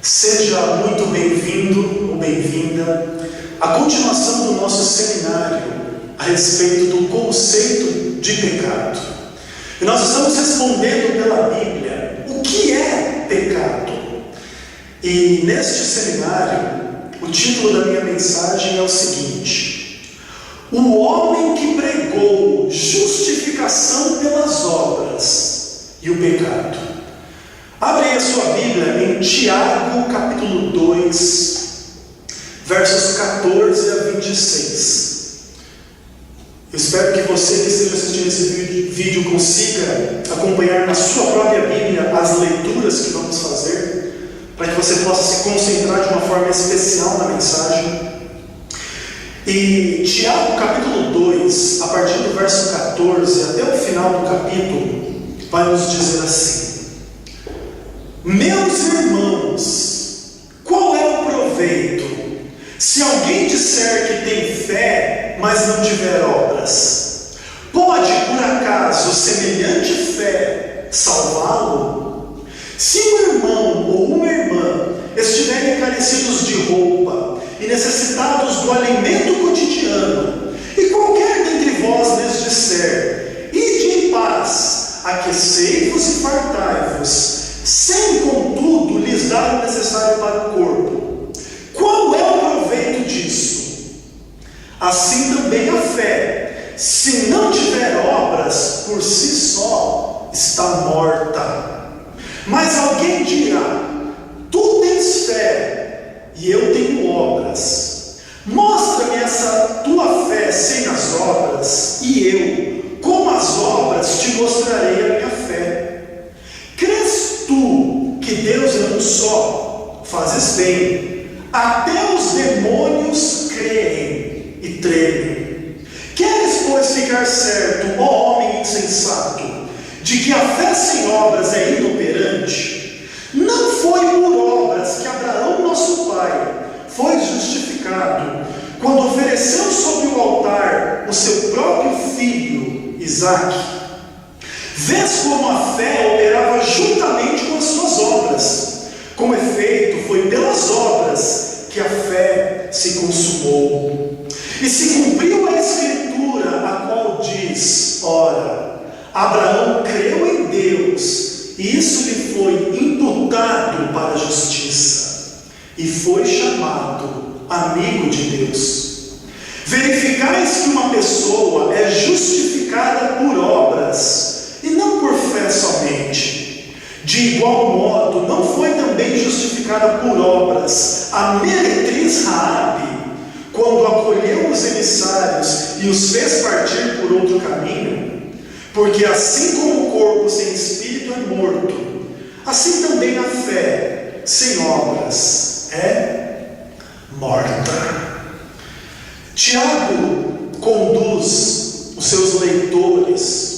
Seja muito bem-vindo ou bem-vinda à continuação do nosso seminário a respeito do conceito de pecado. E nós estamos respondendo pela Bíblia o que é pecado. E neste seminário, o título da minha mensagem é o seguinte: o homem que pregou justificação pelas obras e o pecado. Abre aí a sua Bíblia em Tiago capítulo 2, versos 14 a 26. Eu espero que você que esteja assistindo esse vídeo consiga acompanhar na sua própria Bíblia as leituras que vamos fazer, para que você possa se concentrar de uma forma especial na mensagem. E Tiago capítulo 2, a partir do verso 14 até o final do capítulo, vai nos dizer assim: meus irmãos, qual é o proveito se alguém disser que tem fé, mas não tiver obras? Pode, por acaso, semelhante fé salvá-lo? Se um irmão ou uma irmã estiverem carecidos de roupa e necessitados do alimento cotidiano, e qualquer dentre vós lhes disser: ide em paz, aquecei-vos e fartai-vos, sem contudo lhes dar o necessário para o corpo, qual é o proveito disso? Assim também a fé, se não tiver obras, por si só está morta. Mas alguém dirá: tu tens fé e eu tenho obras. Mostra-me essa tua fé sem as obras, e eu, com as obras, te mostrarei a minha fé. Crês tu que Deus é um só? Fazes bem. Até os demônios creem e tremem. Queres, pois, ficar certo, ó homem insensato, de que a fé sem obras é inoperante? Não foi por obras que Abraão, nosso pai, foi justificado, quando ofereceu sobre o altar o seu próprio filho, Isaque. Vês como a fé operava juntamente com as suas obras. Com efeito, foi pelas obras que a fé se consumou. E se cumpriu a escritura, a qual diz: ora, Abraão creu em Deus, e isso lhe foi imputado para a justiça, e foi chamado amigo de Deus. Verificais que uma pessoa é justificada por obras, e não por fé somente. De igual modo, não foi também justificada por obras a meretriz Raabe, quando acolheu os emissários e os fez partir por outro caminho? Porque assim como o corpo sem espírito é morto, assim também a fé sem obras é morta. Tiago conduz os seus leitores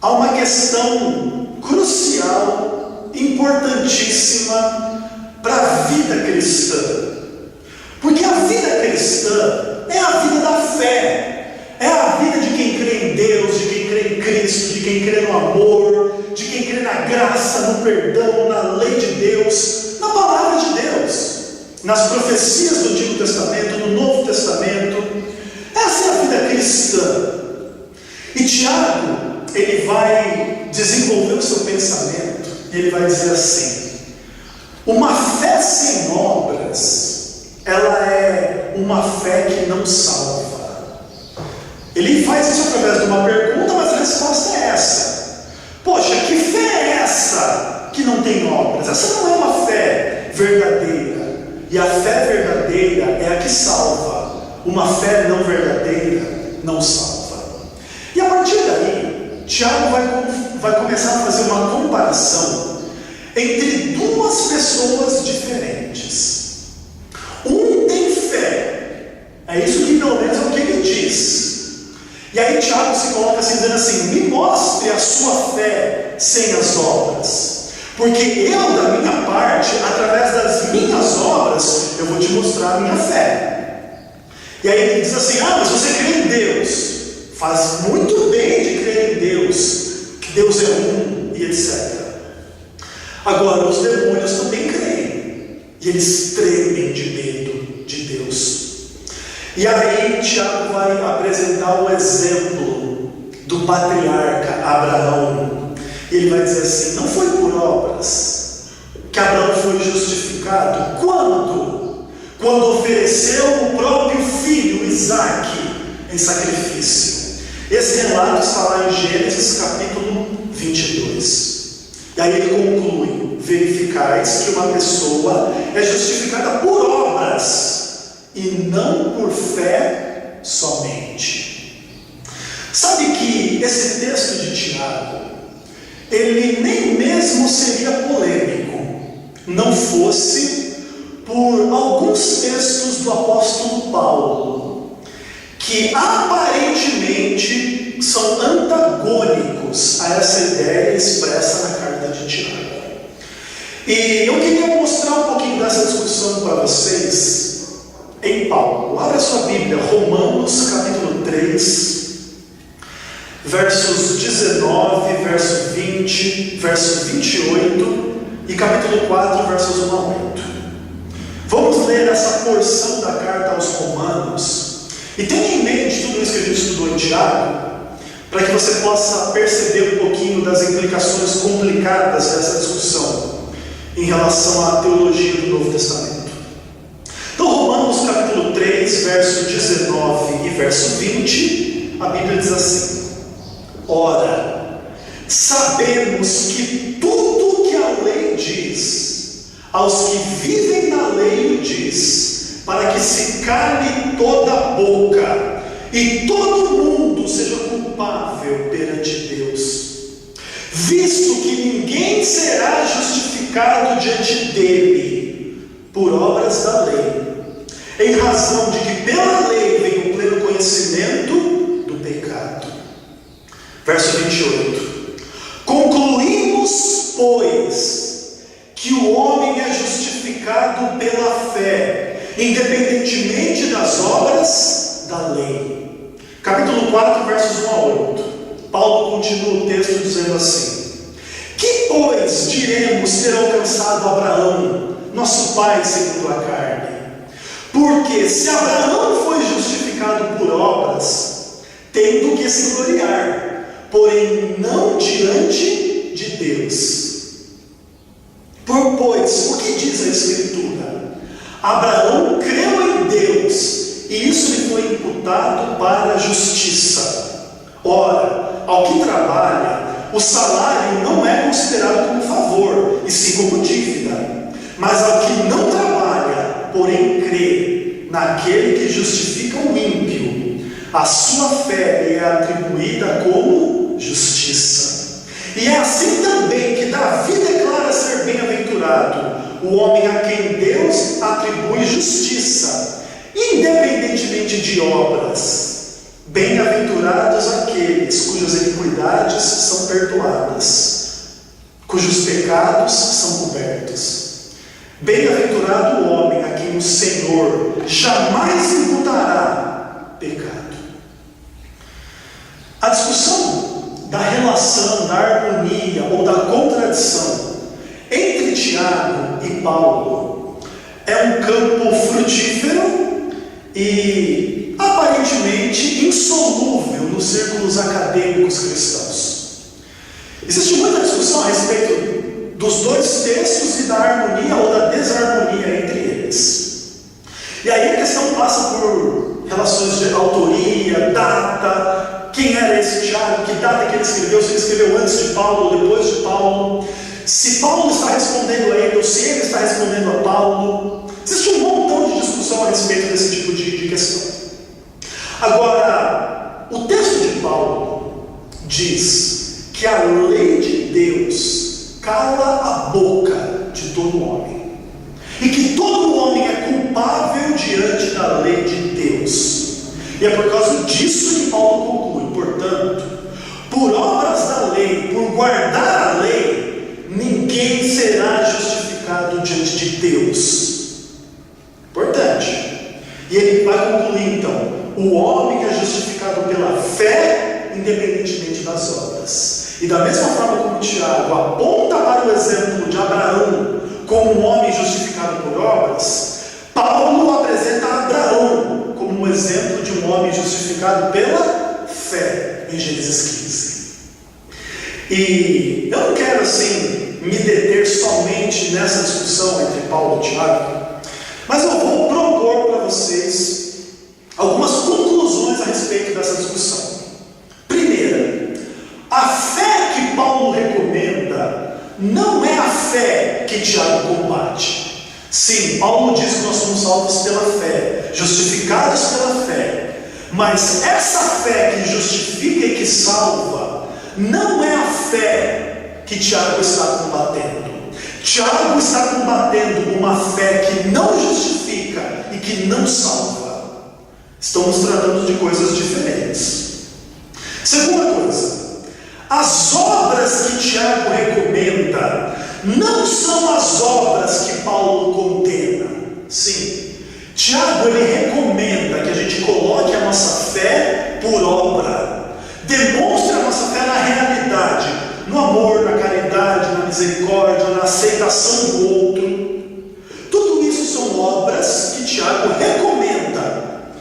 há uma questão crucial, importantíssima para a vida cristã. Porque a vida cristã é a vida da fé, é a vida de quem crê em Deus, de quem crê em Cristo, de quem crê no amor, de quem crê na graça, no perdão, na lei de Deus, na palavra de Deus, nas profecias do Antigo Testamento, no Novo Testamento. Essa é a vida cristã. E Tiago, ele vai desenvolver o seu pensamento, e ele vai dizer assim: uma fé sem obras, ela é uma fé que não salva. Ele faz isso através de uma pergunta, mas a resposta é essa: poxa, que fé é essa que não tem obras? Essa não é uma fé verdadeira, e a fé verdadeira é a que salva. Uma fé não verdadeira não salva. E a partir daí, Tiago vai começar a fazer uma comparação entre duas pessoas diferentes. Um tem fé, é isso que pelo menos é o que ele diz. E aí Tiago se coloca assim, dizendo assim: me mostre a sua fé sem as obras, porque eu, da minha parte, através das minhas obras, eu vou te mostrar a minha fé. E aí ele diz assim: mas você crê em Deus, faz muito bem de crer em Deus, que Deus é um, e etc. Agora, os demônios também creem. E eles tremem de medo de Deus. E aí Tiago vai apresentar o exemplo do patriarca Abraão. Ele vai dizer assim: não foi por obras que Abraão foi justificado. Quando? Quando ofereceu o próprio filho Isaque em sacrifício. Esse relato está lá em Gênesis capítulo 22. E aí ele conclui: verificais que uma pessoa é justificada por obras e não por fé somente. Sabe que esse texto de Tiago, ele nem mesmo seria polêmico, não fosse por alguns textos do apóstolo Paulo, que aparentemente são antagônicos a essa ideia expressa na carta de Tiago. E eu queria mostrar um pouquinho dessa discussão para vocês em Paulo. Abra sua Bíblia, Romanos capítulo 3, versos 19, verso 20, verso 28 e capítulo 4, versos 1 a 8. Vamos ler essa porção da carta aos Romanos. E tenha em mente tudo isso que a gente estudou em Tiago, para que você possa perceber um pouquinho das implicações complicadas dessa discussão em relação à teologia do Novo Testamento. Então, Romanos capítulo 3, verso 19 e verso 20, a Bíblia diz assim: ora, sabemos que tudo que a lei diz, aos que vivem na lei o diz, para que se cale toda a boca e todo mundo seja culpável perante Deus, visto que ninguém será justificado diante dele por obras da lei, em razão de que pela lei vem o pleno conhecimento do pecado. Verso 28. Concluímos, pois, que o homem é justificado pela fé, independentemente das obras da lei. Capítulo 4, versos 1 a 8. Paulo continua o texto dizendo assim: que, pois, diremos ter alcançado Abraão, nosso pai segundo a carne? Porque se Abraão foi justificado por obras, tendo que se gloriar, porém não diante de Deus. Pois, o que diz a Escritura? Abraão creu em Deus, e isso lhe foi imputado para a justiça. Ora, ao que trabalha, o salário não é considerado como favor, e sim como dívida. Mas ao que não trabalha, porém crê naquele que justifica o ímpio, a sua fé lhe é atribuída como justiça. E é assim também que Davi declara ser bem-aventurado o homem a quem Deus atribui justiça, independentemente de obras. Bem-aventurados aqueles cujas iniquidades são perdoadas, cujos pecados são cobertos. Bem-aventurado o homem a quem o Senhor jamais imputará pecado. A discussão da relação, da harmonia ou da contradição entre Tiago e Paulo é um campo frutífero e aparentemente insolúvel nos círculos acadêmicos cristãos. Existe muita discussão a respeito dos dois textos e da harmonia ou da desarmonia entre eles. E aí a questão passa por relações de autoria, data, quem era esse Tiago, que data que ele escreveu, se ele escreveu antes de Paulo ou depois de Paulo, se Paulo está respondendo a ele ou se ele está respondendo a Paulo. Existe um montão de discussão a respeito desse tipo de questão. Agora, o texto de Paulo diz que a lei de Deus cala a boca de todo homem, e que todo homem é culpável diante da lei de Deus. E é por causa disso que Paulo conclui: portanto, por obras da lei, por guardar a lei, ninguém será justificado diante de Deus. Importante. E ele vai concluir então: o homem é justificado pela fé, independentemente das obras. E da mesma forma como Tiago aponta para o exemplo de Abraão como um homem justificado por obras, justificado pela fé, em Gênesis 15. E eu não quero assim me deter somente nessa discussão entre Paulo e Tiago, mas eu vou propor para vocês algumas conclusões a respeito dessa discussão. Primeira, a fé que Paulo recomenda não é a fé que Tiago combate. Sim, Paulo diz que nós somos salvos pela fé, justificados pela fé, mas essa fé que justifica e que salva não é a fé que Tiago está combatendo. Tiago está combatendo uma fé que não justifica e que não salva. Estamos tratando de coisas diferentes. Segunda coisa, as obras que Tiago recomenda não são as obras que Paulo condena. Sim, Tiago ele recomenda que a gente coloque a nossa fé por obra, demonstre a nossa fé na realidade, no amor, na caridade, na misericórdia, na aceitação do outro. Tudo isso são obras que Tiago recomenda,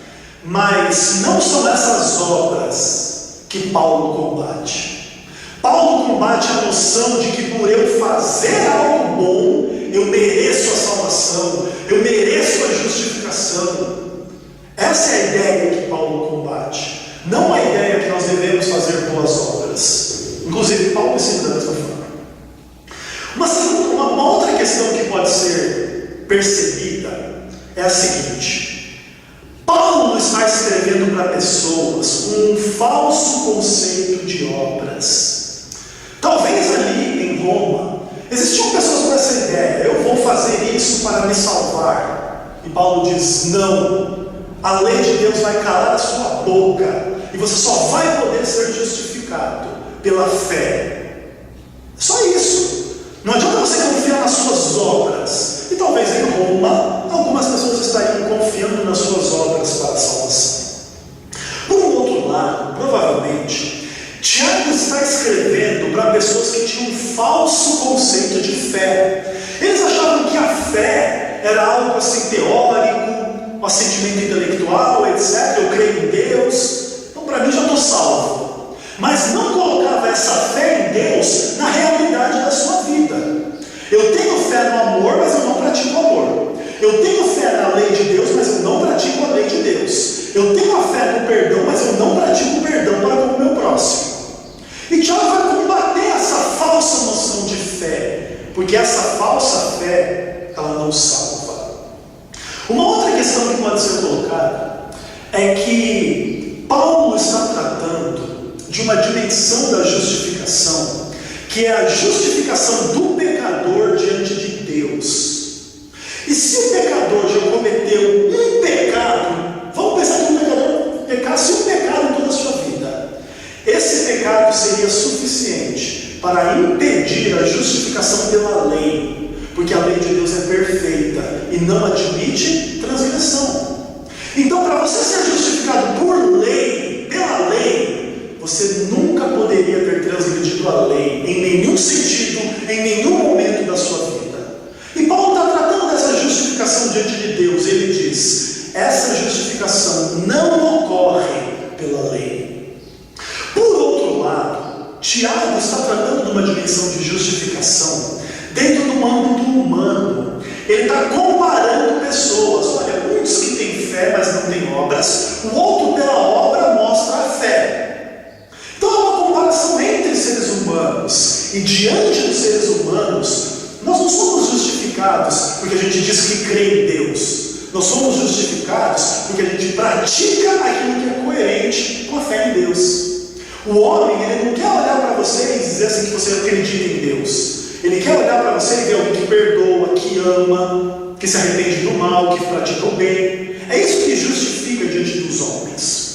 mas não são essas obras que Paulo combate. Paulo combate a noção de que por eu fazer algo bom, eu mereço a salvação, eu mereço a justificação. Essa é a ideia que Paulo combate, não a ideia que nós devemos fazer boas obras. Inclusive, Paulo ensina dessa forma. Uma outra questão que pode ser percebida é a seguinte: Paulo está escrevendo para pessoas com um falso conceito de obras. Talvez ali em Roma existiam pessoas com essa ideia: eu vou fazer isso para me salvar. E Paulo diz: não, a lei de Deus vai calar a sua boca e você só vai poder ser justificado pela fé. É só isso. Não adianta você confiar nas suas obras. E talvez em Roma algumas pessoas estariam confiando nas suas obras para a salvação. Por um outro lado, provavelmente Tiago está escrevendo para pessoas que tinham um falso conceito de fé. Eles achavam que a fé era algo assim teórico, um assentimento intelectual, etc. Eu creio em Deus, então para mim já estou salvo. Mas não colocava essa fé em Deus na realidade da sua vida. Eu tenho fé no amor, mas eu não pratico o amor. Eu tenho fé na lei de Deus, mas eu não pratico a lei de Deus. Eu tenho a fé no perdão, mas eu não pratico o perdão para com o meu próximo. E Tiago vai combater essa falsa noção de fé, porque essa falsa fé, ela não salva. Uma outra questão que pode ser colocada é que Paulo está tratando de uma dimensão da justificação, que é a justificação do pecador diante de Deus. E se o pecador já cometeu um pecado, vamos pensar que o pecador pecasse um pecado em toda a sua vida, esse pecado seria suficiente para impedir a justificação pela lei, porque a lei de Deus é perfeita e não admite transgressão. Então, para você ser justificado por lei, pela lei, você nunca poderia ter transgredido a lei, em nenhum sentido, em nenhum momento da sua vida. E Paulo está tratando dessa justificação diante de Deus. Ele diz: essa justificação não ocorre pela lei. Por outro lado, Tiago está tratando de uma dimensão de justificação dentro do âmbito humano. Ele está comparando pessoas. Olha, uns que têm fé, mas não têm obras, o outro pela obra mostra a fé. Então é uma comparação entre seres humanos. E diante dos seres humanos, nós não somos justificados porque a gente diz que crê em Deus. Nós somos justificados porque a gente pratica aquilo que é coerente com a fé em Deus. O homem, ele não quer olhar para você e dizer assim que você acredita em Deus. Ele quer olhar para você e ver alguém que perdoa, que ama, que se arrepende do mal, que pratica o bem. É isso que justifica diante dos homens.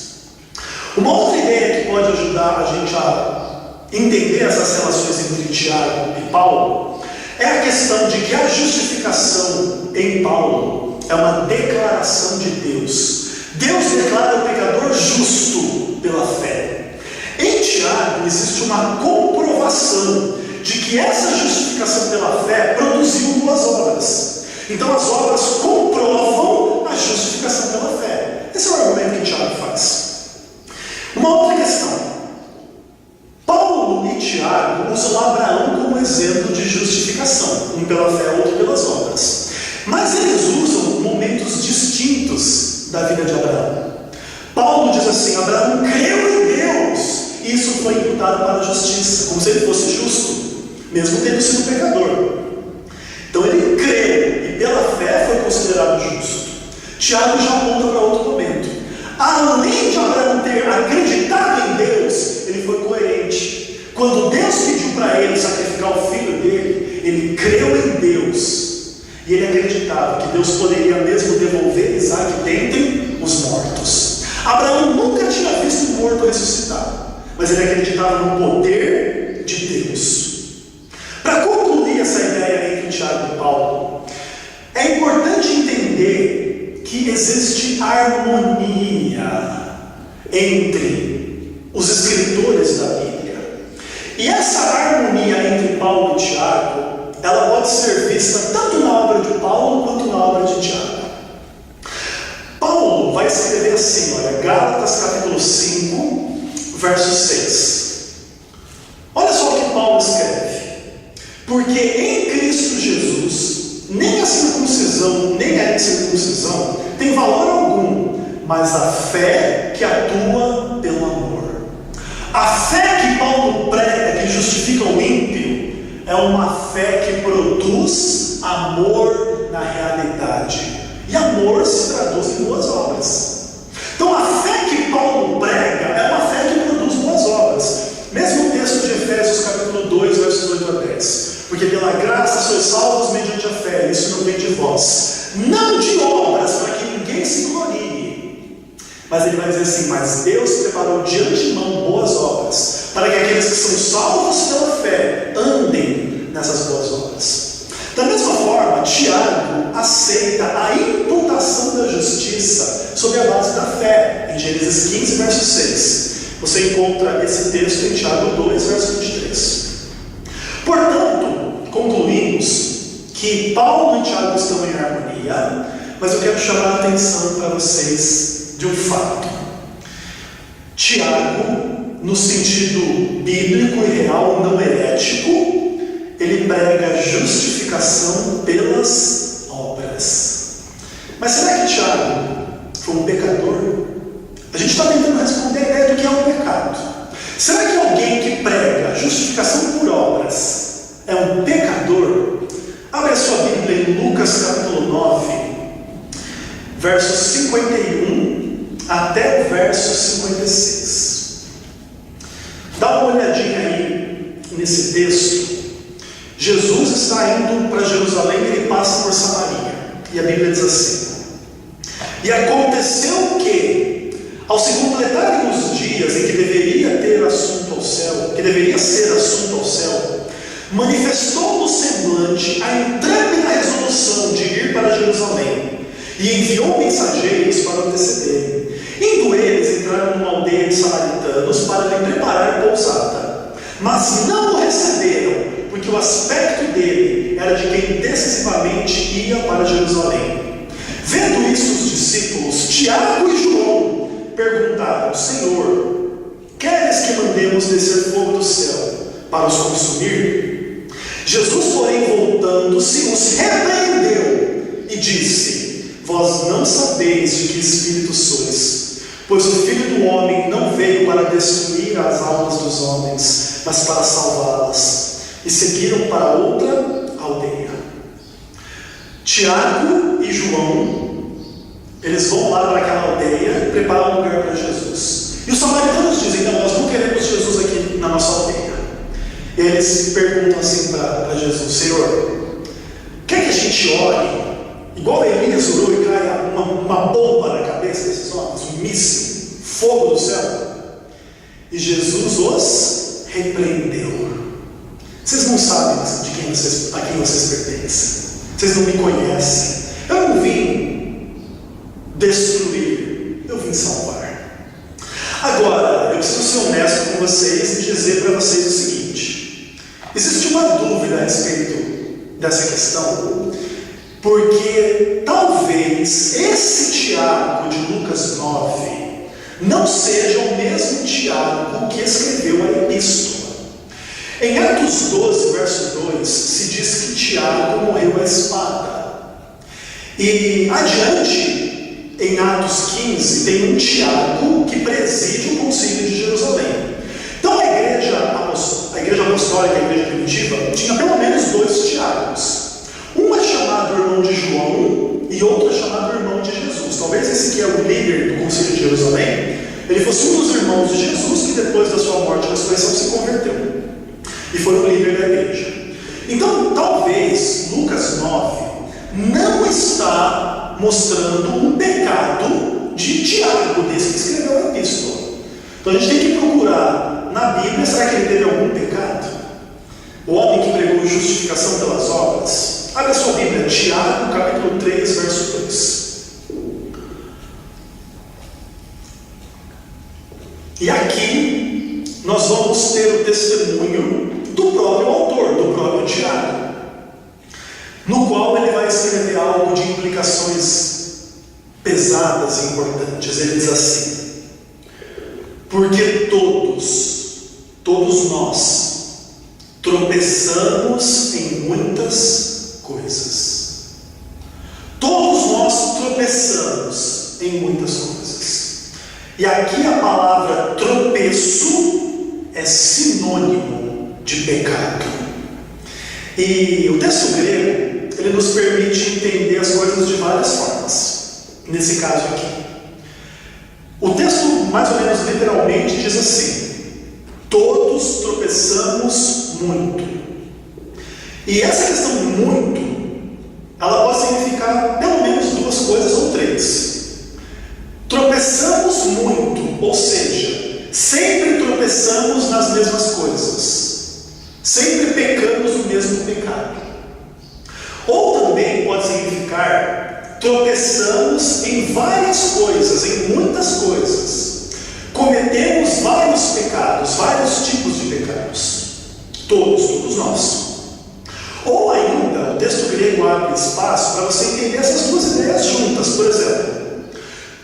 Uma outra ideia que pode ajudar a gente a entender essas relações entre Tiago e Paulo é a questão de que a justificação em Paulo é uma declaração de Deus. Deus declara o pecador justo pela fé. Em Tiago existe uma comprovação de que essa justificação pela fé produziu boas obras. Então as obras comprovam a justificação pela fé. Esse é o argumento que Tiago faz. justificação, um pela fé, outro pelas obras. Mas eles usam momentos distintos da vida de Abraão. Paulo diz assim: Abraão creu em Deus, e isso foi imputado para a justiça, como se ele fosse justo, mesmo tendo sido pecador. Então ele creu, e pela fé foi considerado justo. Tiago já aponta para outro momento. Além de Abraão ter acreditado em Deus, ele foi coerente. Quando Deus pediu para ele sacrificar o filho dele, ele creu em Deus. E ele acreditava que Deus poderia mesmo devolver Isaac dentre os mortos. Abraão nunca tinha visto um morto ressuscitar, mas ele acreditava no poder de Deus. Para concluir essa ideia entre Tiago e Paulo, é importante entender que existe harmonia entre os escritores da Bíblia. E essa harmonia entre Paulo e Tiago, ela pode ser vista tanto na obra de Paulo quanto na obra de Tiago. Paulo vai escrever assim, olha, Gálatas capítulo 5, verso 6. Olha só o que Paulo escreve: porque em Cristo Jesus, nem a circuncisão, nem a incircuncisão tem valor algum, mas a fé que atua pelo amor. A fé que Paulo prega, que justifica o ímpio, é uma fé que produz amor na realidade. E amor se traduz em boas obras. Então a fé que Paulo prega é uma fé que produz boas obras. Mesmo o texto de Efésios capítulo 2, versos 8 a 10. Porque pela graça sois salvos mediante a fé, isso não vem de vós, não de obras, para que ninguém se glorie. Mas ele vai dizer assim: mas Deus preparou de antemão boas obras, para que aqueles que são salvos pela fé andem nessas boas obras. Da mesma forma, Tiago aceita a imputação da justiça sobre a base da fé, em Gênesis 15, verso 6. Você encontra esse texto em Tiago 2, verso 23. Portanto, concluímos que Paulo e Tiago estão em harmonia, mas eu quero chamar a atenção para vocês de um fato. Tiago, no sentido bíblico e real, não herético, ele prega justificação pelas obras. Mas será que Tiago foi um pecador? A gente está tentando responder a ideia do que é um pecado. Será que alguém que prega justificação por obras é um pecador? Abre a sua Bíblia em Lucas capítulo 9, versos 51 até o verso 56. Dá uma olhadinha aí nesse texto. Jesus está indo para Jerusalém e ele passa por Samaria. E a Bíblia diz assim: e aconteceu que, ao se completarem os dias em que deveria ser assunto ao céu, manifestou no semblante a intrépida resolução de ir para Jerusalém, e enviou mensageiros para o antecederem. Indo eles, entraram numa aldeia de samaritanos para lhe preparar pousada, mas não o receberam, porque o aspecto dele era de quem decisivamente ia para Jerusalém. Vendo isso, os discípulos Tiago e João perguntaram: Senhor, queres que mandemos descer fogo do céu para os consumir? Jesus, porém, voltando-se, os repreendeu e disse: vós não sabeis de que espírito sois, pois o Filho do Homem não veio para destruir as almas dos homens, mas para salvá-las. E seguiram para outra aldeia. Tiago e João, eles vão lá para aquela aldeia e preparam um lugar para Jesus. E os samaritanos dizem: não, nós não queremos Jesus aqui na nossa aldeia. Eles perguntam assim para Jesus: Senhor, quer que a gente ore igual Elias orou e cai uma bomba na cabeça desses homens, um míssil, fogo do céu? E Jesus os repreendeu. Vocês não sabem a quem vocês pertencem. Vocês não me conhecem. Eu não vim destruir, eu vim salvar. Agora, eu preciso ser honesto com vocês e dizer para vocês o seguinte: existe uma dúvida a respeito dessa questão, porque talvez esse Tiago de Lucas 9 não seja o mesmo Tiago que escreveu a epístola. Em Atos 12, verso 2, se diz que Tiago morreu à espada. E adiante, em Atos 15, tem um Tiago que preside o concílio de Jerusalém. Então a igreja apostólica, a igreja primitiva, tinha pelo menos 2 Tiagos. Um é chamado irmão de João e outro é chamado irmão de Jesus. Talvez esse que é o líder do concílio de Jerusalém, ele fosse um dos irmãos de Jesus que depois da sua morte e ressurreição se converteu e foi o líder da igreja. Então talvez Lucas 9 não está mostrando um pecado de Tiago, desse que escreveu a epístola. Então a gente tem que procurar na Bíblia, será que ele teve algum pecado? O homem que pregou justificação pelas obras. Abra sua Bíblia, Tiago, capítulo 3, verso 2. E aqui nós vamos ter o testemunho do próprio autor, do próprio Tiago, no qual ele vai escrever algo de implicações pesadas e importantes. Ele diz assim: porque todos nós tropeçamos em muitas coisas. Todos nós tropeçamos em muitas coisas. E aqui a palavra tropeço é sinônimo de pecado. E o texto grego, ele nos permite entender as coisas de várias formas. Nesse caso aqui, o texto mais ou menos literalmente diz assim: todos tropeçamos muito. E essa questão muito, ela pode significar pelo menos 2 coisas ou 3. Tropeçamos muito, ou seja, sempre tropeçamos nas mesmas coisas, sempre pecamos no mesmo pecado. Ou também pode significar tropeçamos em várias coisas, em muitas coisas. Cometemos vários pecados, vários tipos de pecados. Todos nós. Ou ainda, o texto grego abre espaço para você entender essas 2 ideias juntas. Por exemplo,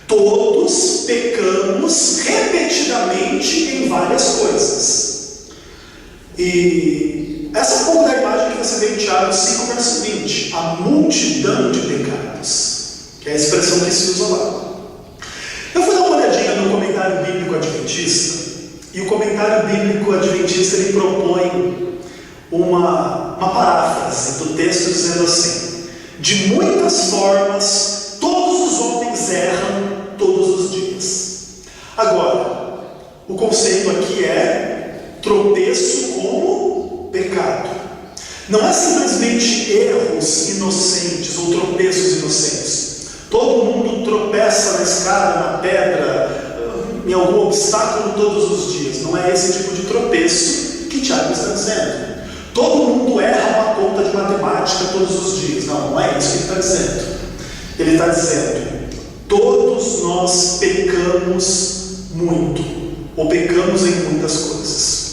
todos pecamos repetidamente em várias coisas. E essa é um pouco da imagem que você vê em Tiago 5, verso 20. A multidão de pecados, que é a expressão que se usa lá. Eu fui dar uma olhadinha no comentário bíblico adventista, e o comentário bíblico adventista ele propõe uma paráfrase do texto dizendo assim: de muitas formas todos os homens erram todos os dias. Agora, o conceito aqui é tropeço como pecado. Não é simplesmente erros inocentes ou tropeços inocentes. Todo mundo tropeça na escada, na pedra, em algum obstáculo todos os dias. Não é esse tipo de tropeço que Tiago está dizendo. Todo mundo erra uma conta de matemática todos os dias. Não é isso que ele está dizendo. Ele está dizendo: todos nós pecamos muito, ou pecamos em muitas coisas.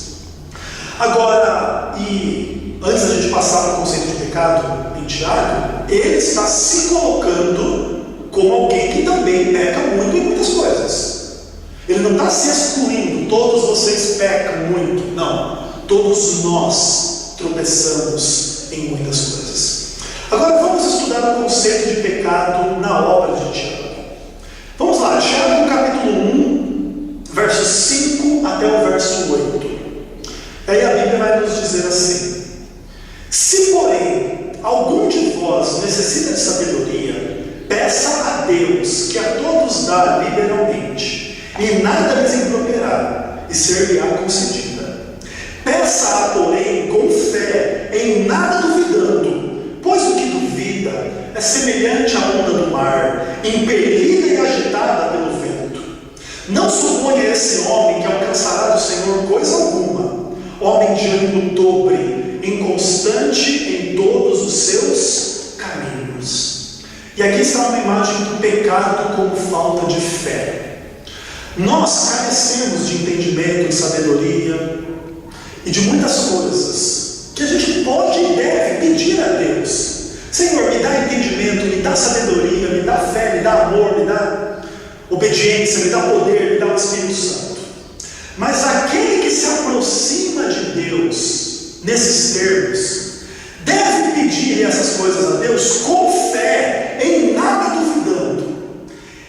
Agora, e antes da gente passar para o conceito de pecado em Tiago, ele está se colocando como alguém que também peca muito em muitas coisas. Ele não está se excluindo, todos vocês pecam muito. Não, todos nós tropeçamos em muitas coisas. Agora vamos estudar o conceito de pecado na obra de Tiago. Vamos lá, Tiago capítulo 1, versos 5 até o verso 8. Aí a Bíblia vai nos dizer assim: se porém algum de vós necessita de sabedoria, peça a Deus, que a todos dá liberalmente, e nada lhes improperá, e ser-lhe-á concedida. Peça-a, porém, com fé, em nada duvidando, pois o que duvida é semelhante à onda do mar, impelida e agitada pelo vento. Não suponha esse homem que alcançará do Senhor coisa alguma, homem de ânimo dobre, inconstante em todos os seus caminhos. E aqui está uma imagem do pecado como falta de fé. Nós carecemos de entendimento, de sabedoria e de muitas coisas que a gente pode e deve pedir a Deus. Senhor, me dá entendimento, me dá sabedoria, me dá fé, me dá amor, me dá obediência, me dá poder, me dá o Espírito Santo. Mas aquele que se aproxima de Deus nesses termos, deve pedir essas coisas a Deus com fé, em nada duvidando.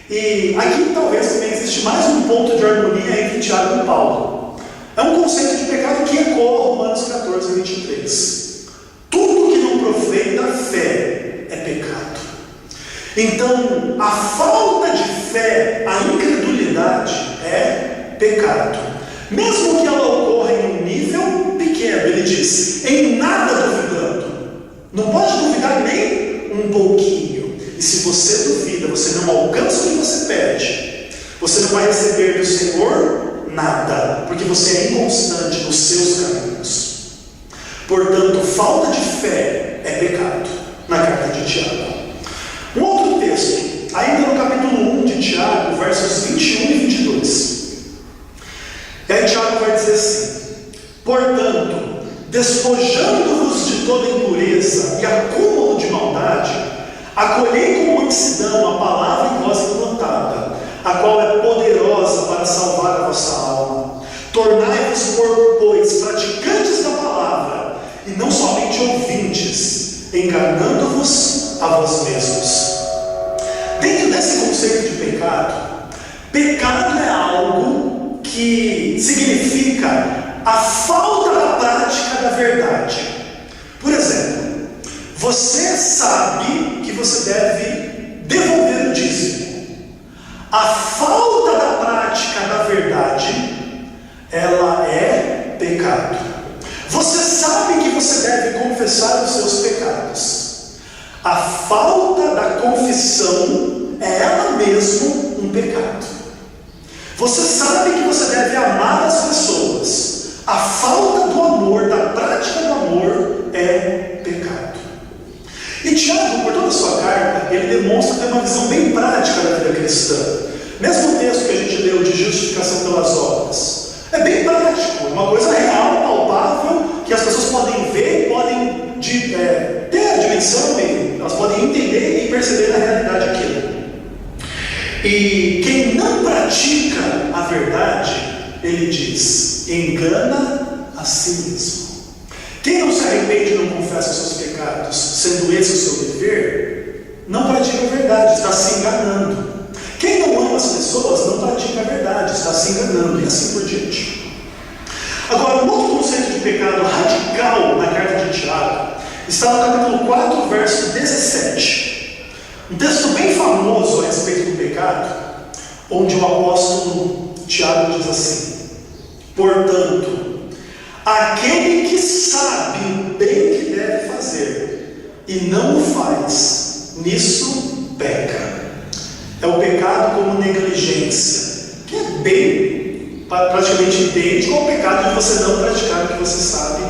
E aqui talvez também existe mais um ponto de harmonia entre Tiago e Paulo. É um conceito de pecado que ecoa Romanos 14, 23. Tudo que não provém da fé é pecado. Então, a falta de fé, a incredulidade é pecado. Mesmo que ela ocorra em um nível pequeno, ele diz, em nada duvidando. Não pode duvidar nem um pouquinho. E se você duvida, você não alcança o que você pede, você não vai receber do Senhor nada, porque você é inconstante nos seus caminhos. Portanto, falta de fé é pecado, na carta de Tiago. Um outro texto, ainda no capítulo 1 de Tiago, versos 21 e 22. E aí Tiago vai dizer assim: portanto, despojando-vos de toda impureza e acúmulo de maldade, acolhei com mansidão a palavra em vós implantada, a qual é poderosa para salvar a vossa alma. Tornai-vos, pois, praticantes da palavra, e não somente ouvintes, enganando-vos a vós mesmos. Dentro desse conceito de pecado, pecado é algo que significa a falta da prática da verdade. Por exemplo, você sabe que você deve devolver o dízimo. A falta da prática da verdade, ela é pecado. Você sabe que você deve confessar os seus pecados. A falta da confissão é ela mesma um pecado. Você sabe que você deve amar as pessoas. A falta do amor, da prática do amor, é pecado. E Tiago, por toda a sua carta, ele demonstra ter uma visão bem prática da vida cristã. Mesmo o texto que a gente leu de justificação pelas obras, é bem prático, uma coisa real, palpável, que as pessoas podem ver, podem ter a dimensão, elas podem entender e perceber na realidade aquilo. E quem não pratica a verdade, ele diz, engana a si mesmo. Quem não se arrepende e não confessa os seus pecados, sendo esse o seu dever, não pratica a verdade, está se enganando. Quem não ama as pessoas não pratica a verdade, está se enganando, e assim por diante. Agora, um outro conceito de pecado radical na carta de Tiago está no capítulo 4, verso 17. Um texto bem famoso a respeito do pecado, onde o apóstolo Tiago diz assim: portanto, aquele que sabe o bem que deve fazer e não o faz, nisso peca. É o pecado como negligência, que é bem praticamente idêntico ao pecado de você não praticar o que você sabe,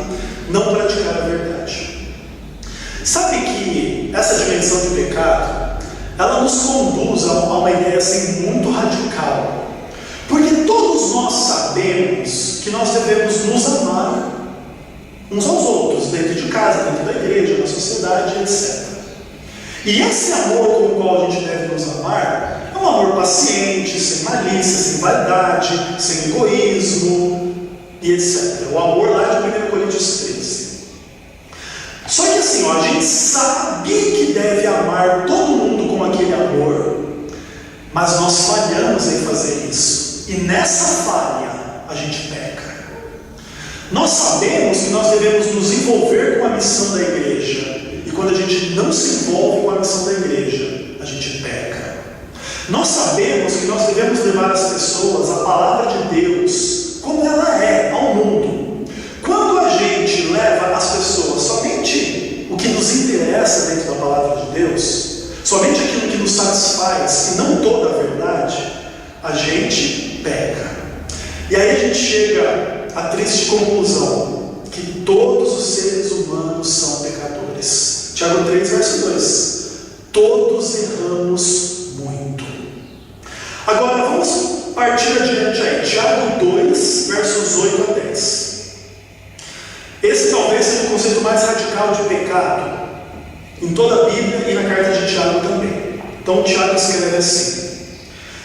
não praticar a verdade. Sabe que essa dimensão de pecado, ela nos conduz a uma ideia assim muito radical, porque todos nós sabemos que nós devemos nos amar uns aos outros, dentro de casa, dentro da igreja, na sociedade, etc. E esse amor com o qual a gente deve nos amar é um amor paciente, sem malícia, sem vaidade, sem egoísmo e etc. O amor lá de 1 Coríntios 13. Só que assim, a gente sabe que deve amar todo mundo com aquele amor, mas nós falhamos em fazer isso. E nessa falha a gente peca. Nós sabemos que nós devemos nos envolver com a missão da igreja. E quando a gente não se envolve com a missão da igreja, a gente peca. Nós sabemos que nós devemos levar às pessoas a palavra de Deus como ela é, ao mundo. Quando a gente leva às pessoas somente o que nos interessa dentro da palavra de Deus, somente aquilo que nos satisfaz e não toda a verdade, a gente peca. E aí a gente chega à triste conclusão que todos os seres humanos são pecadores. Tiago 3, verso 2. Todos erramos muito. Agora vamos partir adiante aí. Tiago 2, versos 8 a 10. Esse talvez seja o conceito mais radical de pecado em toda a Bíblia e na carta de Tiago também. Então Tiago escreve assim: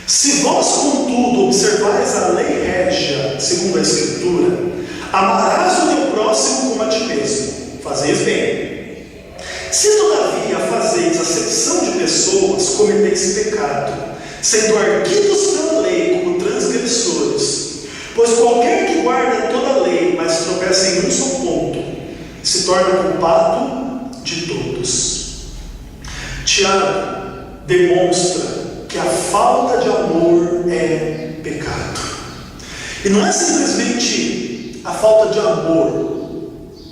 se vós, contudo, observais a lei régia, segundo a Escritura, amarás o teu próximo como a ti mesmo. fazeis bem. Se todavia fazeis acepção de pessoas, cometeis pecado, sendo arguidos pela lei como transgressores. Pois qualquer que guarda toda a lei, mas tropeça em um só ponto, se torna culpado de todos. Tiago demonstra que a falta de amor é pecado. E não é simplesmente a falta de amor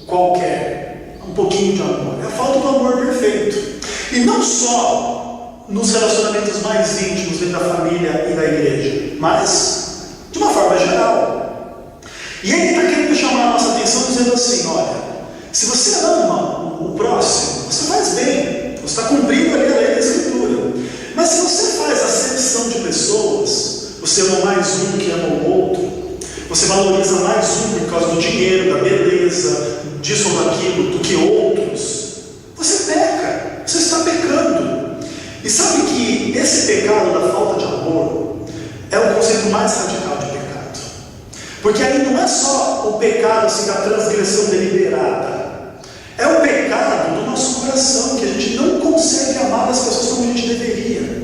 qualquer, um pouquinho de amor. É a falta do amor perfeito. E não só nos relacionamentos mais íntimos dentro da família e da igreja, mas de uma forma geral. E ele está querendo chamar a nossa atenção dizendo assim: olha, se você ama o próximo, você faz bem, você está cumprindo ali a lei da Escritura. Mas se você faz acepção de pessoas, você ama mais um que ama o outro, você valoriza mais um por causa do dinheiro, da beleza, disso ou daquilo, do que outros, você peca, você está pecando. E sabe que esse pecado da falta de amor é o conceito mais radical de pecado. Porque aí não é só o pecado assim, da transgressão deliberada, é o pecado do nosso coração, que a gente não consegue amar as pessoas como a gente deveria.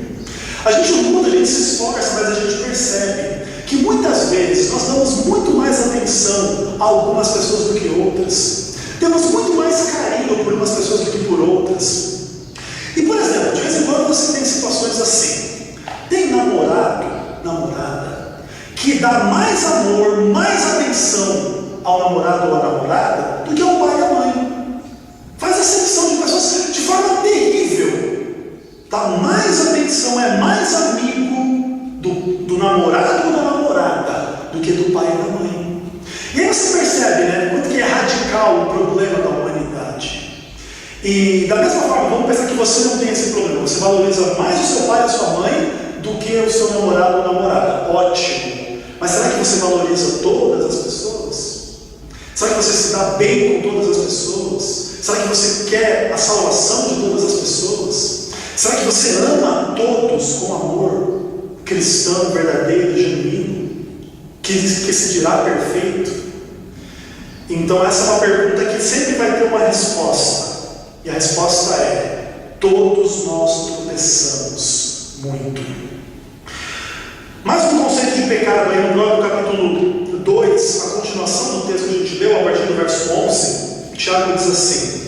A gente luta, a gente se esforça, mas a gente percebe que muitas vezes nós damos muito mais atenção a algumas pessoas do que outras. Temos muito mais carinho por umas pessoas do que por outras. E, por exemplo, de vez em quando você tem situações assim. Tem namorado, namorada, que dá mais amor, mais atenção ao namorado ou à namorada do que ao pai e à mãe. Faz acepção de pessoas de forma terrível. Dá mais atenção, é mais amigo do namorado ou da namorada do que do pai e da mãe. E aí você percebe, né, quanto que é radical o problema da humanidade. E da mesma forma, vamos pensar que você não tem esse problema. Você valoriza mais o seu pai e a sua mãe do que o seu namorado ou namorada. Ótimo. Mas será que você valoriza todas as pessoas? Será que você se dá bem com todas as pessoas? Será que você quer a salvação de todas as pessoas? Será que você ama a todos com amor cristão, verdadeiro, genuíno, que se dirá perfeito? Então essa é uma pergunta que sempre vai ter uma resposta. E a resposta é: todos nós tropeçamos muito. Mais um conceito de pecado aí no próprio capítulo 2, a continuação do texto que a gente leu, a partir do verso 11, Tiago diz assim: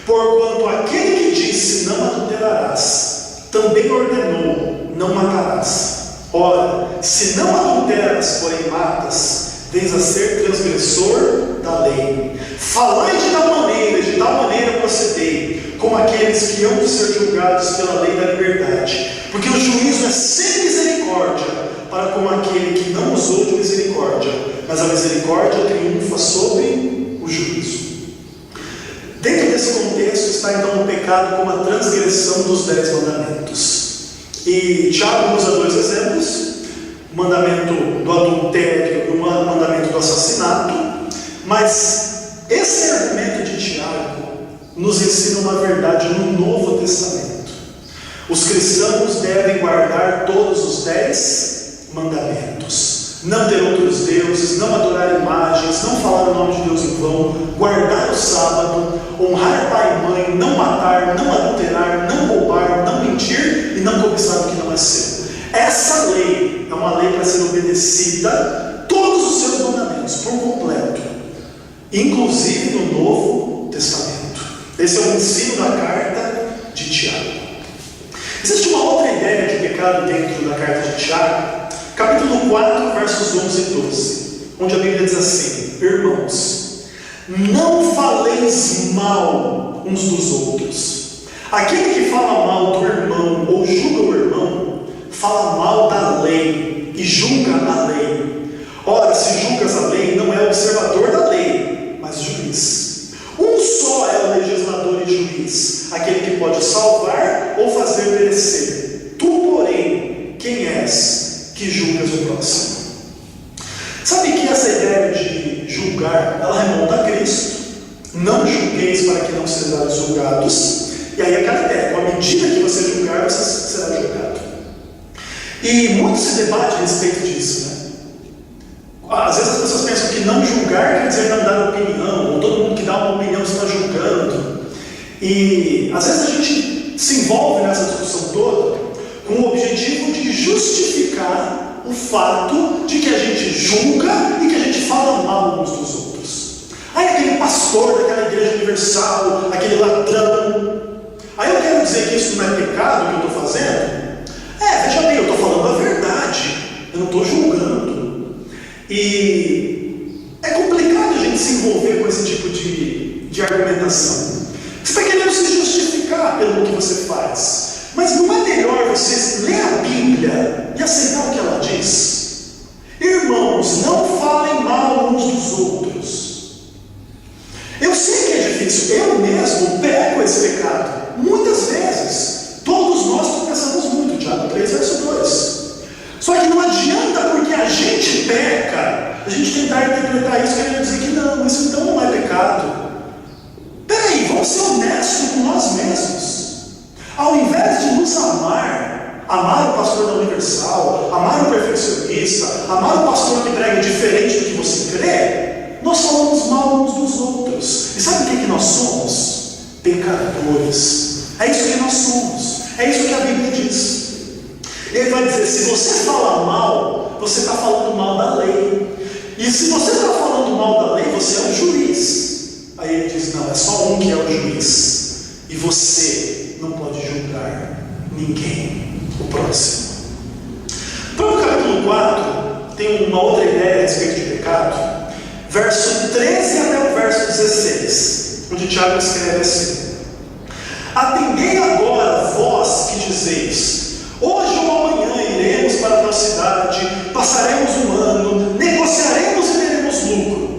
porquanto aquele que disse não adulterarás, também ordenou não matarás. Ora, se não adulteras, porém matas, vens a ser transgressor da lei. Falai de tal maneira procedei, como aqueles que hão de ser julgados pela lei da liberdade. Porque o juízo é sem misericórdia para com aquele que não usou de misericórdia, mas a misericórdia triunfa sobre o juízo. Dentro desse contexto está então o pecado como a transgressão dos 10 mandamentos. E Tiago usa 2 exemplos: o mandamento do adultério e o mandamento do assassinato. Mas esse argumento de Tiago nos ensina uma verdade no Novo Testamento. Os cristãos devem guardar todos os 10 mandamentos: não ter outros deuses, não adorar imagens, não falar o nome de Deus em vão, guardar o sábado, honrar pai e mãe, não matar, não adulterar, não roubar, não mentir e não cobiçar o que não é seu. Essa lei é uma lei para ser obedecida, todos os seus mandamentos por completo, inclusive no Novo Testamento. Esse é o ensino da carta de Tiago. Existe uma outra ideia de pecado dentro da carta de Tiago, capítulo 4, versos 11 e 12, onde a Bíblia diz assim: irmãos, não faleis mal uns dos outros. Aquele que fala mal do irmão ou julga o irmão, fala mal da lei e julga a lei. Ora, se julgas a lei, não é observador da lei, mas juiz. Um só é o legislador e juiz, aquele que pode salvar ou fazer perecer. Tu, porém, quem és que julgas o próximo? Sabe que essa ideia de julgar, ela remonta a Cristo. Não julgueis para que não sejais julgados. E aí aquela ideia: com a medida que você julgar, você será julgado. E muito se debate a respeito disso, né? Às vezes as pessoas pensam que que não julgar quer dizer não dar opinião, ou todo mundo que dá uma opinião está julgando. E às vezes a gente se envolve nessa discussão toda com o objetivo de justificar o fato de que a gente julga e que a gente fala mal uns dos outros. Aí aquele pastor daquela igreja universal, aquele ladrão. Aí eu quero dizer que isso não é pecado que eu estou fazendo? Veja bem, eu estou falando a verdade, eu não estou julgando. E é complicado a gente se envolver com esse tipo de argumentação. Você está querendo se justificar pelo que você faz. Mas não é melhor você ler a Bíblia e aceitar o que ela diz? Irmãos, não falem mal uns dos outros. Eu sei que é difícil, eu mesmo pego esse pecado. Muitas vezes, todos nós pensamos muito, Tiago 3, verso 2. Só que não adianta, porque a gente peca, a gente tentar interpretar isso querendo dizer que não, isso então não é pecado. Peraí, vamos ser honestos com nós mesmos. Ao invés de nos amar o pastor da Universal, amar o perfeccionista, amar o pastor que prega diferente do que você crê, nós falamos mal uns dos outros. E sabe o que nós somos? Pecadores. É isso que nós somos. É isso que a Bíblia diz. Ele vai dizer, se você fala mal, você está falando mal da lei. E se você está falando mal da lei, você é um juiz. Aí ele diz, não, é só um que é o juiz. E você não pode julgar ninguém, o próximo. Para o capítulo 4, tem uma outra ideia a respeito de pecado. Verso 13 até o verso 16, onde Tiago escreve assim: atendei agora, vós que dizeis, hoje ou amanhã iremos para a tal cidade, passaremos um ano, negociaremos e teremos lucro.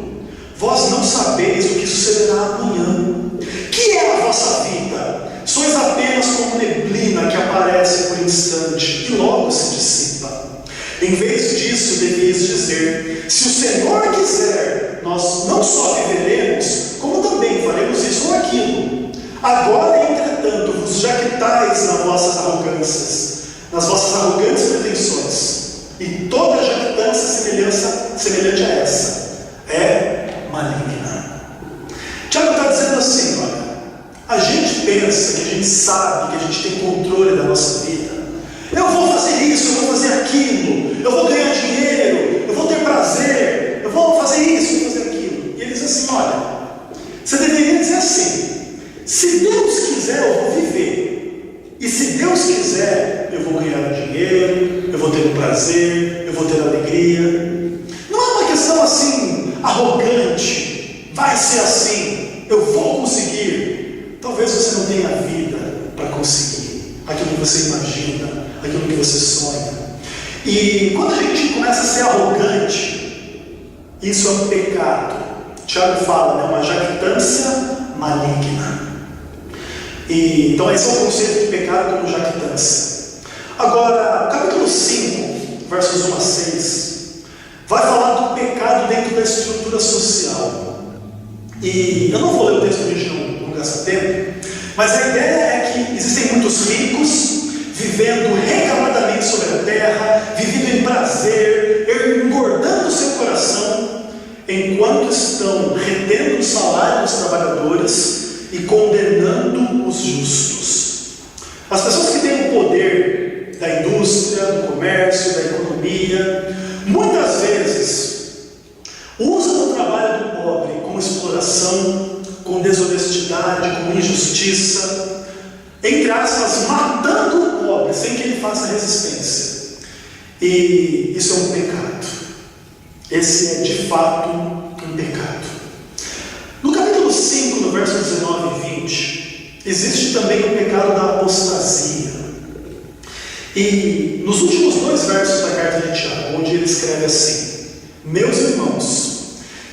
Vós não sabeis o que sucederá amanhã. Que é a vossa vida? Sois apenas como neblina que aparece por instante e logo se dissipa. Em vez disso, deveis dizer: se o Senhor quiser, nós não só viveremos, como também faremos isso ou aquilo. Agora, entretanto, vos jactais nas vossas arrogantes pretensões, e toda jactância semelhante a essa é maligna. Tiago está dizendo assim, olha, a gente pensa que a gente sabe, que a gente tem controle da nossa vida. Eu vou fazer isso, eu vou fazer aquilo, eu vou ganhar dinheiro, eu vou ter prazer, eu vou fazer isso, eu vou fazer aquilo. E ele diz assim, olha, você deveria dizer assim: se Deus quiser, eu vou viver. E se Deus quiser, eu vou ganhar dinheiro, eu vou ter um prazer, eu vou ter alegria. Não é uma questão assim, arrogante, vai ser assim, eu vou conseguir. Talvez você não tenha vida para conseguir aquilo que você imagina, aquilo que você sonha. E quando a gente começa a ser arrogante, isso é um pecado. Tiago fala, uma jactância maligna. E, então esse é o conceito de pecado como jactância. Agora, capítulo 5, versos 1 a 6, vai falar do pecado dentro da estrutura social. E eu não vou ler o texto para a gente não gastar tempo, mas a ideia é que existem muitos ricos vivendo recalmadamente sobre a terra, vivendo em prazer, engordando o seu coração, enquanto estão retendo o salário dos trabalhadores e condenando os justos. As pessoas que têm o poder da indústria, do comércio, da economia, muitas vezes usam o trabalho do pobre com exploração, com desonestidade, com injustiça, entre aspas, matando o pobre sem que ele faça resistência. E isso é um pecado. Esse é de fato um pecado. No capítulo 5, no verso 19 e 20, existe também o pecado da apostasia. E nos últimos 2 versos da carta de Tiago, onde ele escreve assim: meus irmãos,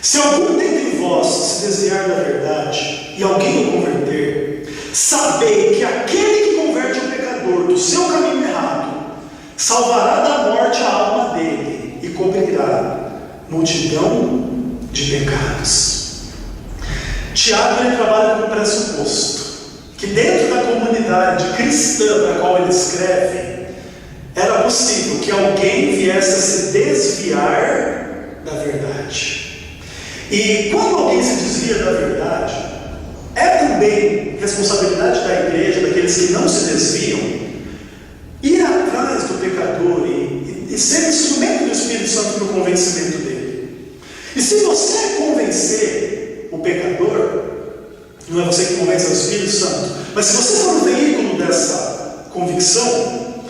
se algum dentre vós se desviar da verdade e alguém o converter, sabei que aquele que converte o pecador do seu caminho errado salvará da morte a alma dele e cobrirá multidão de pecados. Tiago ele trabalha com o pressuposto que dentro da comunidade cristã para a qual ele escreve, era possível que alguém viesse a se desviar da verdade. E quando alguém se desvia da verdade, é também responsabilidade da igreja, daqueles que não se desviam, ir atrás do pecador e ser instrumento do Espírito Santo no convencimento dele. E se você convencer o pecador, não é você que convence o Espírito Santo, mas se você for um veículo dessa convicção,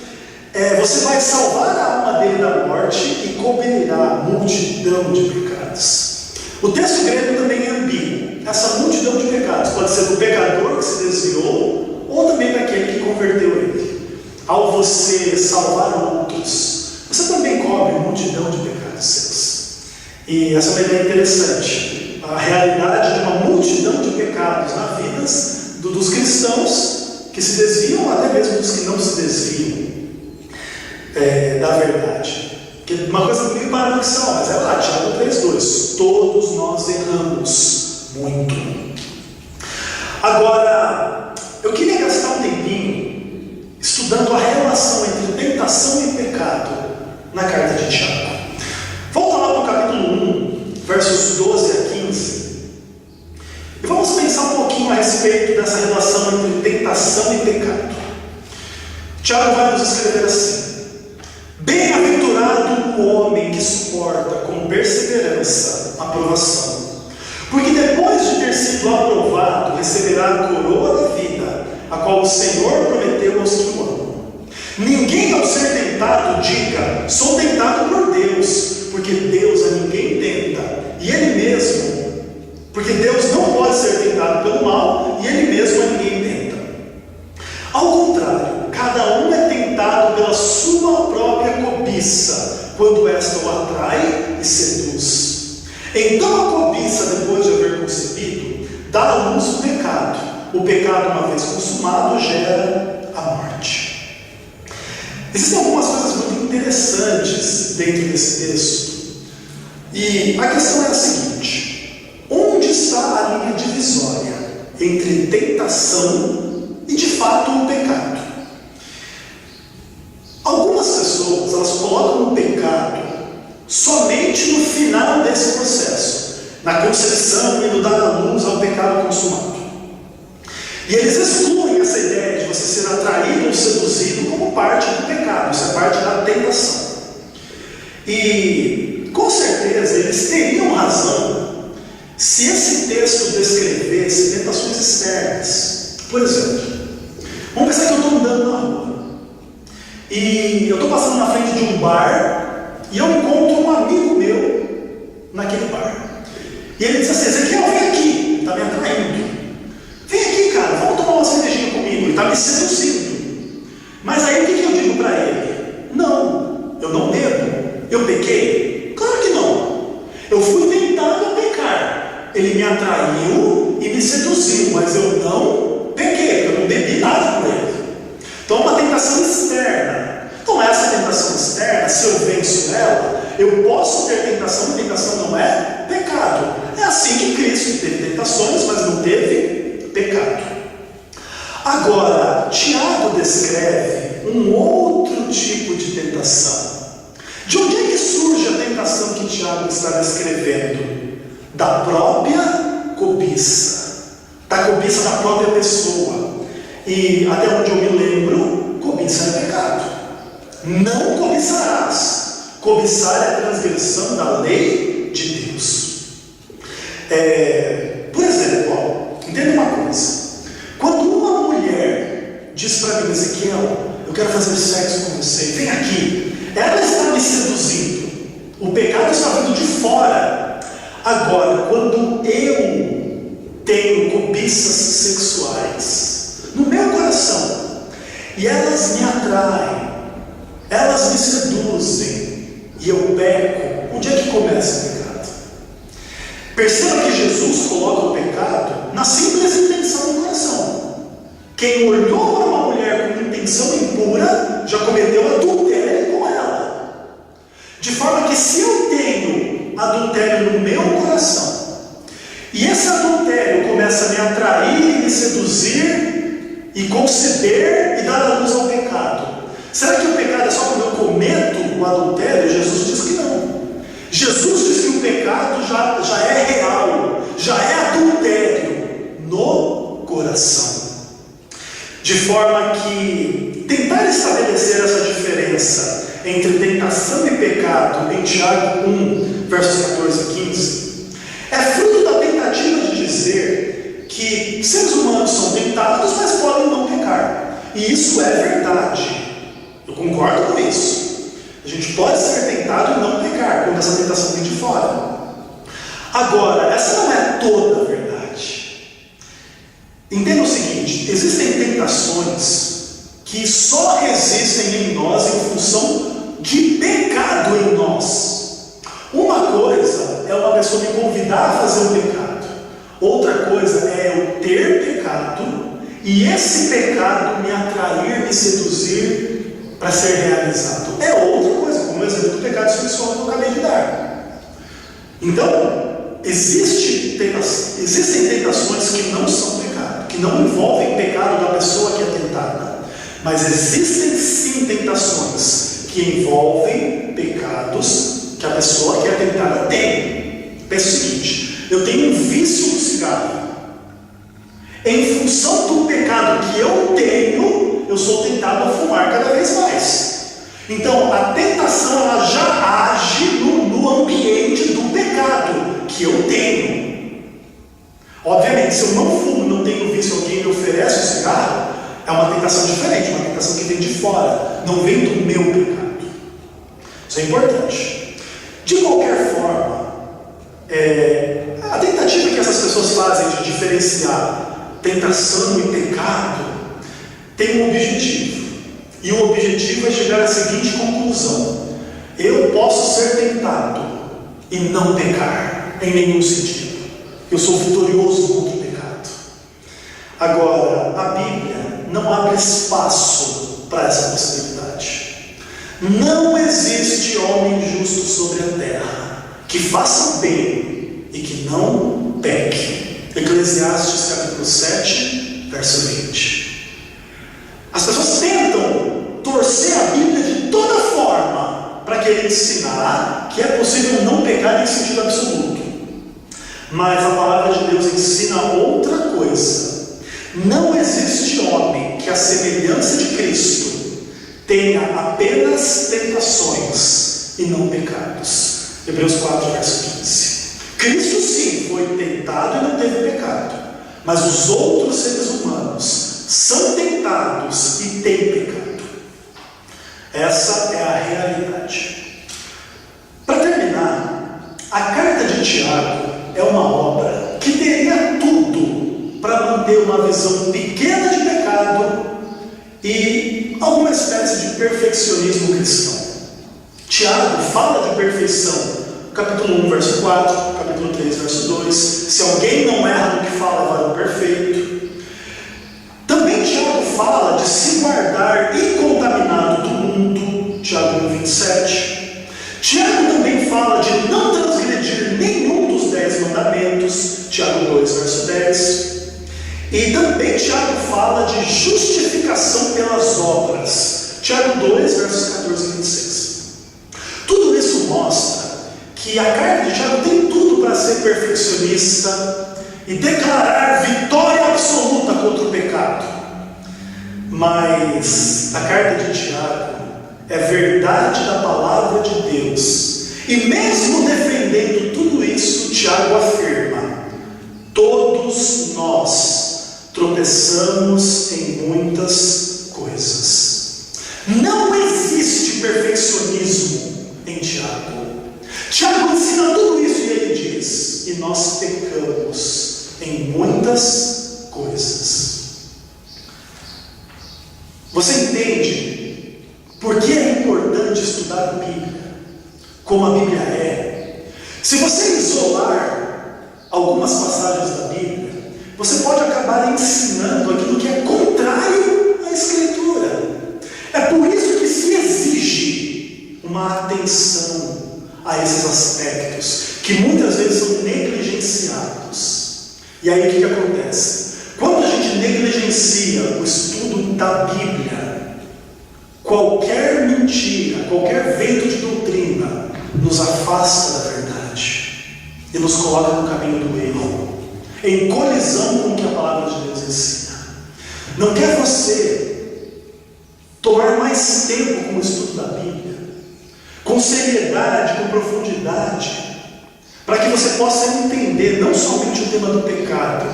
você vai salvar a alma dele da morte e cobrirá a multidão de pecados. O texto grego também é ambíguo. Essa multidão de pecados pode ser do pecador que se desviou, ou também daquele que converteu ele. Ao você salvar outros, você também cobre multidão de pecados seus. E essa é uma ideia interessante. A realidade de uma multidão de pecados na vida dos cristãos que se desviam, até mesmo dos que não se desviam da verdade. Que uma coisa meio paradoxal, mas é lá, Tiago 3,2. Todos nós erramos muito. Agora, eu queria gastar um tempinho estudando a relação entre tentação e pecado na carta de Tiago. Volta lá para o capítulo 1, versos 12 a 15. E vamos pensar um pouquinho a respeito dessa relação entre tentação e pecado. Tiago vai nos escrever assim: bem-aventurado o homem que suporta com perseverança a provação, porque depois de ter sido aprovado, receberá a coroa da vida, a qual o Senhor prometeu aos que o amam. Ninguém ao ser tentado diga: sou tentado por Deus, porque Deus a ninguém tenta, e Ele mesmo, porque Deus não pode ser tentado pelo mal, e Ele mesmo a ninguém tenta. Ao contrário, cada um é tentado pela sua própria cobiça, quando esta o atrai e seduz. Então a cobiça, depois de haver concebido, dá à luz o pecado. O pecado, uma vez consumado, gera a morte. Existem algumas coisas muito interessantes dentro desse texto. E a questão é a seguinte: onde está a linha divisória entre tentação e, de fato, o pecado? Algumas pessoas, elas colocam o pecado somente no final desse processo, na concepção e no dar à luz ao pecado consumado. E eles excluem essa ideia de você ser atraído ou seduzido como parte do pecado. Isso é parte da tentação. E com certeza eles teriam razão se esse texto descrevesse tentações externas. Por exemplo, vamos pensar que eu estou andando na rua e eu estou passando na frente de um bar e eu encontro um amigo meu naquele bar. E ele diz assim: Ezequiel, vem aqui, está me atraindo. Vem aqui, cara, vamos tomar uma cervejinha comigo. Ele está me seduzindo. Mas aí o que eu digo para ele? Não, eu não bebo. Eu pequei? Claro que não. Eu fui tentado a pecar. Ele me atraiu e me seduziu, mas eu não pequei, eu não bebi nada com ele. Então é uma tentação externa. Então essa tentação externa, se eu venço ela, eu posso ter tentação, e tentação não é pecado. É assim que Cristo teve tentações, mas não teve pecado. Agora, Tiago descreve um outro tipo de tentação. De onde é que surge a tentação que Tiago está descrevendo? Da própria cobiça. Da cobiça da própria pessoa. E até onde eu me lembro, cobiça é pecado. Não cobiçarás. Cobiçar é a transgressão da lei de Deus. Por exemplo, entenda uma coisa. Quando uma mulher diz para mim: Ezequiel, eu quero fazer sexo com você, vem aqui, ela está me seduzindo. O pecado está vindo de fora. Agora, quando eu tenho cobiças sexuais no meu coração e elas me atraem, elas me seduzem e eu peco, onde é que começa o pecado? Perceba que Jesus coloca o pecado na simples intenção do coração. Quem olhou para uma mulher com intenção impura já cometeu adultério com ela. De forma que, se eu tenho adultério no meu coração e esse adultério começa a me atrair e me seduzir e conceder e dar a luz ao pecado, será que o pecado é só quando eu cometo o adultério? Jesus diz que não. Jesus diz que o pecado já é real, já é adultério no coração. De forma que tentar estabelecer essa diferença entre tentação e pecado em Tiago 1, versos 14 e 15, é fruto da tentativa de dizer que seres humanos são tentados, mas podem não pecar. E isso é verdade. Eu concordo com isso. A gente pode ser tentado e não pecar quando essa tentação vem de fora. Agora, essa não é toda a verdade. Entenda o seguinte: existem tentações que só existem em nós em função de pecado em nós. Uma coisa é uma pessoa me convidar a fazer um pecado. Outra coisa é eu ter pecado e esse pecado me atrair, me seduzir para ser realizado. É outra coisa, como o exemplo do pecado sexual que eu acabei de dar. Então, existem tentações que não são pecado, que não envolvem o pecado da pessoa que é tentada. Mas existem sim tentações que envolvem pecados que a pessoa que é tentada tem. Pensa o seguinte: eu tenho um vício no cigarro. Em função do pecado que eu tenho, eu sou tentado a fumar cada vez mais. Então, a tentação ela já age no ambiente do pecado que eu tenho. Obviamente, se eu não fumo, não tenho vício, alguém me oferece um cigarro, é uma tentação diferente, uma tentação que vem de fora, não vem do meu pecado. Isso é importante. De qualquer forma, a tentativa que essas pessoas fazem de diferenciar tentação e pecado tem um objetivo. E o objetivo é chegar à seguinte conclusão: eu posso ser tentado e não pecar em nenhum sentido. Eu sou vitorioso contra o pecado. Agora, a Bíblia não abre espaço para essa possibilidade. Não existe homem justo sobre a terra que faça o bem e que não peque. Eclesiastes capítulo 7, verso 20. As pessoas tentam torcer a Bíblia de toda forma para querer ensinar que é possível não pecar em sentido absoluto. Mas a palavra de Deus ensina outra coisa. Não existe homem que, à semelhança de Cristo, tenha apenas tentações e não pecados. Hebreus 4, verso 15. Cristo sim foi tentado e não teve pecado, mas os outros seres humanos são tentados e têm pecado. Essa é a realidade. Para terminar, a carta de Tiago é uma obra que teria tudo para manter uma visão pequena de pecado e alguma espécie de perfeccionismo cristão. Tiago fala de perfeição. Capítulo 1, verso 4, capítulo 3, verso 2. Se alguém não erra no que fala, é varão perfeito. Também Tiago fala de se guardar incontaminado do mundo, Tiago 1, 27. Tiago também fala de não transgredir nenhum dos 10 mandamentos, Tiago 2, verso 10. E também Tiago fala de justificação pelas obras, Tiago 2, versos 14 e 26. Tudo isso mostra que a carta de Tiago tem tudo para ser perfeccionista e declarar vitória absoluta contra o pecado. Mas a carta de Tiago é verdade da palavra de Deus. E mesmo defendendo tudo isso, Tiago afirma: todos nós tropeçamos em muitas coisas. Não existe perfeccionismo em Tiago. Tiago ensina tudo isso e ele diz: e nós pecamos em muitas coisas. Você entende por que é importante estudar a Bíblia, como a Bíblia é? Se você isolar algumas passagens da Bíblia, você pode acabar ensinando aquilo que é contrário à Escritura. É por isso que se exige uma atenção a esses aspectos, que muitas vezes são negligenciados. E aí o que acontece? Quando a gente negligencia o estudo da Bíblia, qualquer mentira, qualquer vento de doutrina nos afasta da verdade. e nos coloca no caminho do erro, em colisão com o que a palavra de Deus ensina. Não quer você tomar mais tempo com o estudo da Bíblia, com seriedade, com profundidade, para que você possa entender não somente o tema do pecado,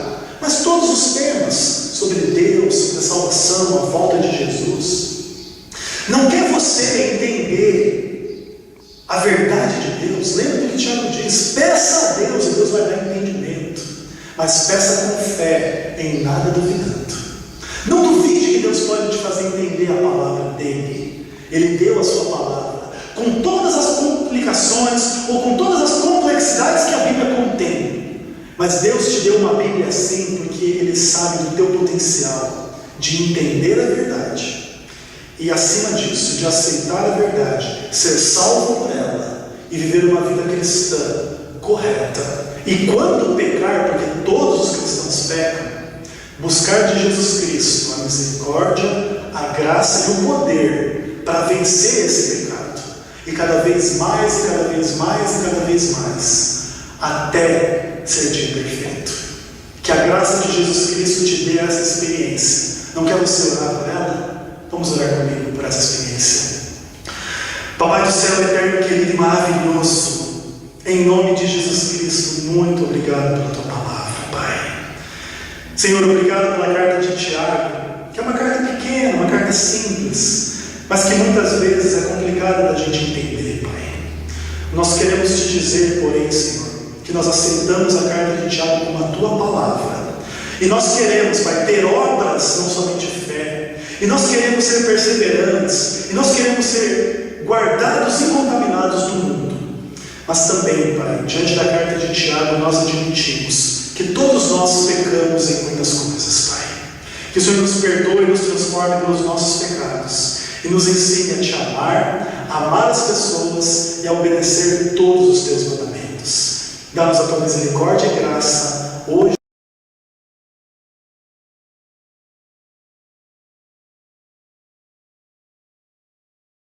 mas todos os temas sobre Deus, sobre a salvação, a volta de Jesus. Não quer você entender a verdade de Deus? Lembra do que Tiago diz: peça a Deus e Deus vai dar entendimento, mas peça com fé, em nada duvidando. Não duvide que Deus pode te fazer entender a palavra dele. Ele deu a sua palavra com todas as complicações ou com todas as complexidades que a Bíblia contém, mas Deus te deu uma Bíblia assim porque Ele sabe do teu potencial de entender a verdade e, acima disso, de aceitar a verdade, ser salvo por ela e viver uma vida cristã correta. E quando pecar, porque todos os cristãos pecam, buscar de Jesus Cristo a misericórdia, a graça e o poder para vencer esse pecado. E cada vez mais, e cada vez mais, e cada vez mais, até ser dia perfeito. Que a graça de Jesus Cristo te dê essa experiência. Não quer você orar por ela? Vamos orar comigo por essa experiência. Papai do céu, eterno, querido e maravilhoso, em nome de Jesus Cristo, muito obrigado pela tua palavra, Pai. Senhor, obrigado pela carta de Tiago, que é uma carta pequena, uma carta simples, mas que muitas vezes é complicada da gente entender, Pai. Nós queremos te dizer, porém, Senhor, que nós aceitamos a carta de Tiago como a tua palavra, e nós queremos, Pai, ter obras, não somente fé, e nós queremos ser perseverantes, e nós queremos ser guardados e contaminados do mundo. Mas também, Pai, diante da carta de Tiago, nós admitimos que todos nós pecamos em muitas coisas, Pai. Que o Senhor nos perdoe e nos transforme pelos nossos pecados, e nos ensine a te amar, a amar as pessoas e a obedecer todos os teus mandamentos. Dá-nos a tua misericórdia e graça hoje.